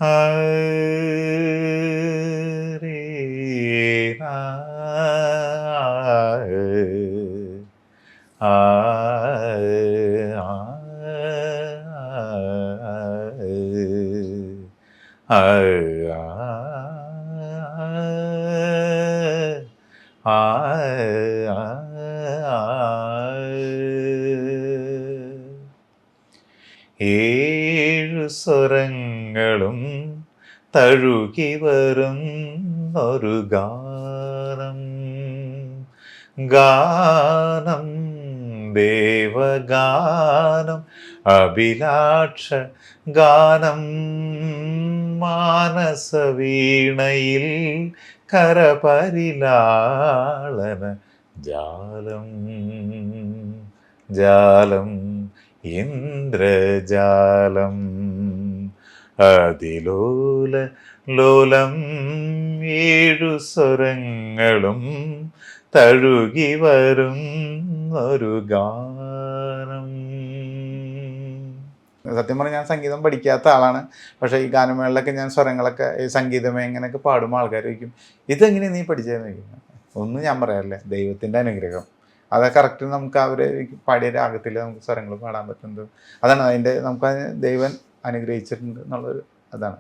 ഹരേ ആ ഏഴു സ്വരങ്ങളും തഴുകി വരും ഒരു ഗാനം, ഗാനം ദേവഗാനം, അഭിലാഷ ഗാനം, മാനസവീണയിൽ കരപരിലാളന ജാലം, ജാലം ഇന്ദ്രജാലം, അതിലോല ലോലം ഏഴു സ്വരങ്ങളും തഴുകി വരും ഒരു ഗാനം. സത്യം പറഞ്ഞാൽ ഞാൻ സംഗീതം പഠിക്കാത്ത ആളാണ്. പക്ഷേ ഈ ഗാനമേളയിലൊക്കെ ഞാൻ സ്വരങ്ങളൊക്കെ ഈ സംഗീതമേ എങ്ങനെയൊക്കെ പാടുമ്പോൾ ആൾക്കാർ ചോദിക്കും, ഇതെങ്ങനെ നീ പഠിച്ചതെന്ന് ചോദിക്കും. ഒന്നും ഞാൻ പറയാറില്ല, ദൈവത്തിൻ്റെ അനുഗ്രഹം. അത് കറക്റ്റ് നമുക്ക് അവർ പാടിയ രാഗത്തിൽ നമുക്ക് സ്വരങ്ങൾ പാടാൻ പറ്റുന്നത് അതാണ് അതിൻ്റെ നമുക്ക് ദൈവം അനുഗ്രഹിച്ചിട്ടുണ്ട് എന്നുള്ളൊരു അതാണ്.